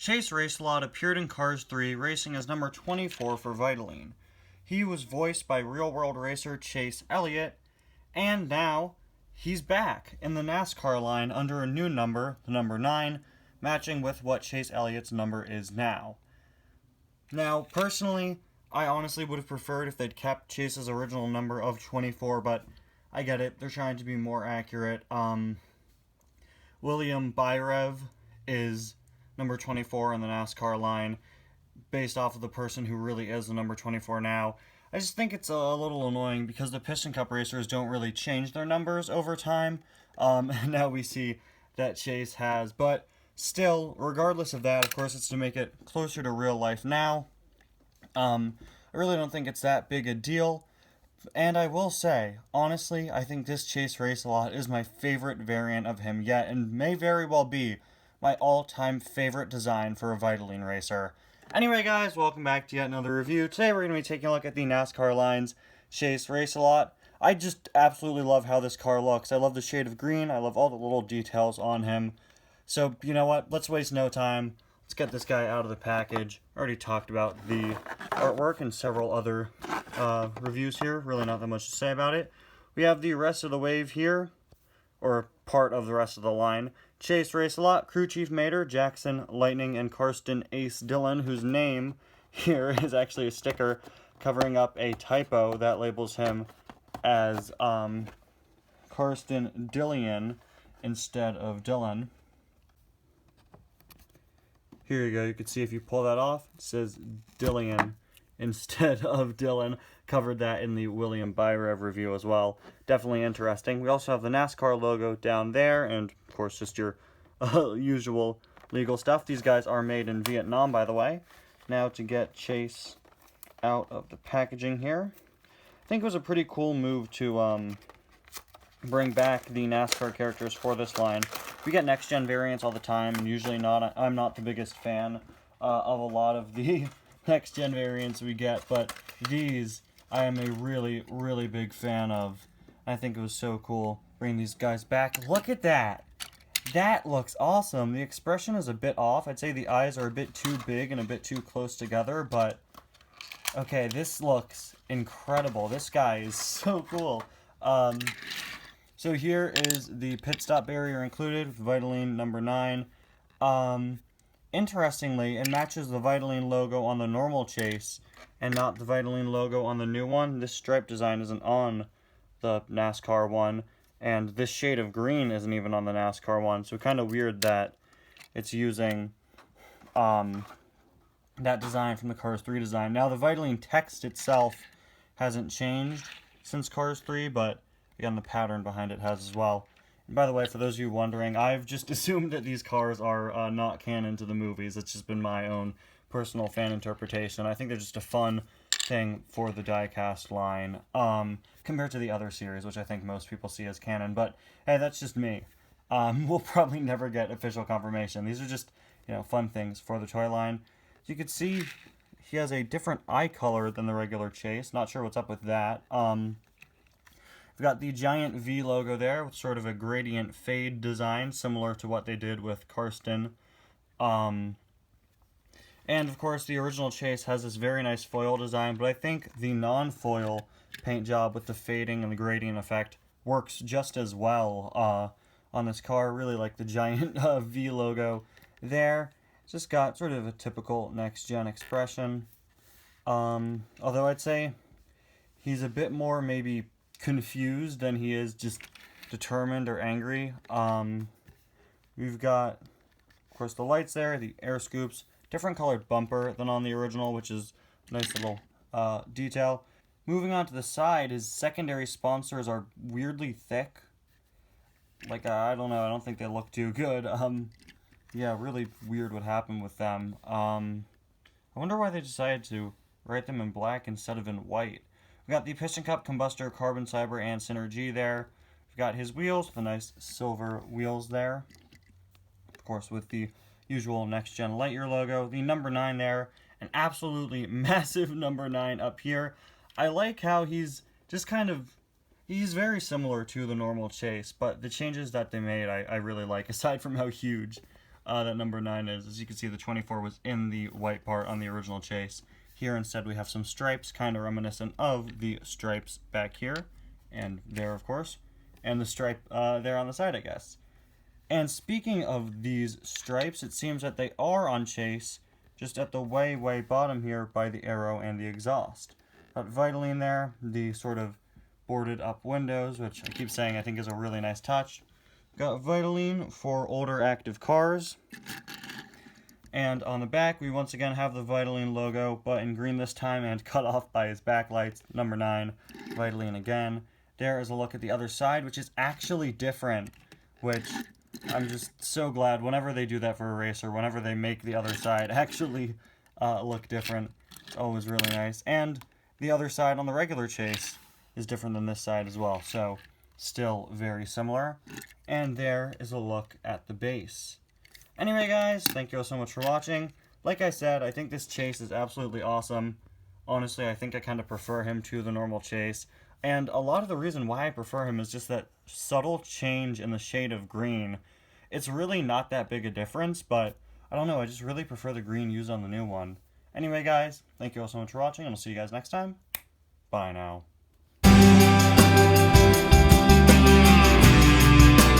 Chase Racelott appeared in Cars 3, racing as number 24 for Vitoline. He was voiced by real-world racer Chase Elliott, and now he's back in the NASCAR line under a new number, the number 9, matching with what Chase Elliott's number is now. Now, personally, I honestly would have preferred if they'd kept Chase's original number of 24, but I get it. They're trying to be more accurate. William Byrev is number 24 in the NASCAR line, based off of the person who really is the number 24 now. I just think it's a little annoying because the Piston Cup racers don't really change their numbers over time. Now we see that Chase has, but still, regardless of that, of course, it's to make it closer to real life now. I really don't think it's that big a deal. And I will say, honestly, I think this Chase Racelott is my favorite variant of him yet, and may very well be my all-time favorite design for a Vitoline racer. Anyway, guys, welcome back to yet another review. Today we're going to be taking a look at the NASCAR Line's Chase Racelott. I just absolutely love how this car looks. I love the shade of green. I love all the little details on him. So, you know what? Let's waste no time. Let's get this guy out of the package. I already talked about the artwork and several other reviews here. Really not that much to say about it. We have the rest of the wave here, or part of the rest of the line. Chase Racelott, Crew Chief Mater, Jackson Lightning, and Karsten Ace Dillon, whose name here is actually a sticker covering up a typo that labels him as Karsten Dillion instead of Dillon. Here you go, you can see if you pull that off, it says Dillion instead of Dillon. Covered that in the William Byrev review as well. Definitely interesting. We also have the NASCAR logo down there, and of course just your usual legal stuff. These guys are made in Vietnam, by the way. Now to get Chase out of the packaging here. I think it was a pretty cool move to bring back the NASCAR characters for this line. We get next-gen variants all the time, and usually I'm not the biggest fan of a lot of the next-gen variants we get, but these I am a really, really big fan of. I think it was so cool bringing these guys back. Look at that! That looks awesome. The expression is a bit off. I'd say the eyes are a bit too big and a bit too close together, but okay, this looks incredible. This guy is so cool. So here is the pit stop barrier included with Vitoline number 9. Interestingly, it matches the Vitoline logo on the normal Chase and not the Vitoline logo on the new one. This stripe design isn't on the NASCAR one, and this shade of green isn't even on the NASCAR one, so kind of weird that it's using that design from the Cars 3 design. Now, the Vitoline text itself hasn't changed since Cars 3, but again, the pattern behind it has as well. And by the way, for those of you wondering, I've just assumed that these cars are not canon to the movies. It's just been my own personal fan interpretation. I think they're just a fun thing for the diecast line, compared to the other series, which I think most people see as canon. But hey, that's just me. We'll probably never get official confirmation. These are just, fun things for the toy line. As you can see, he has a different eye color than the regular Chase. Not sure what's up with that. We've got the giant V logo there with sort of a gradient fade design, similar to what they did with Karsten. And of course, the original Chase has this very nice foil design, but I think the non-foil paint job with the fading and the gradient effect works just as well on this car. Really like the giant V logo there. It's just got sort of a typical next-gen expression. Although I'd say he's a bit more maybe confused than he is just determined or angry. We've got, of course, the lights there, the air scoops, different colored bumper than on the original, which is a nice little detail. Moving on to the side, his secondary sponsors are weirdly thick. Like, I don't know, I don't think they look too good. Yeah, really weird what happened with them. I wonder why they decided to write them in black instead of in white. We got the Piston Cup, Combustor, Carbon Cyber, and Synergy there. We've got his wheels, the nice silver wheels there. Of course, with the usual next-gen Lightyear logo. The number 9 there. An absolutely massive number 9 up here. I like how he's just kind of... He's very similar to the normal Chase, but the changes that they made I really like, aside from how huge that number 9 is. As you can see, the 24 was in the white part on the original chase. Here instead we have some stripes, kind of reminiscent of the stripes back here, and there of course, and the stripe there on the side, I guess. And speaking of these stripes, it seems that they are on chase, just at the way bottom here by the arrow and the exhaust. Got Vitoline there, the sort of boarded up windows, which I keep saying I think is a really nice touch. Got Vitoline for older active cars. And on the back, we once again have the Vitoline logo, but in green this time and cut off by his backlights. Number 9, Vitoline again. There is a look at the other side, which is actually different, which I'm just so glad whenever they do that for a racer, whenever they make the other side actually look different. It's always really nice. And the other side on the regular chase is different than this side as well, so still very similar. And there is a look at the base. Anyway, guys, thank you all so much for watching. Like I said, I think this chase is absolutely awesome. Honestly, I think I kind of prefer him to the normal chase. And a lot of the reason why I prefer him is just that subtle change in the shade of green. It's really not that big a difference, but I don't know, I just really prefer the green used on the new one. Anyway, guys, thank you all so much for watching, and I'll see you guys next time. Bye now.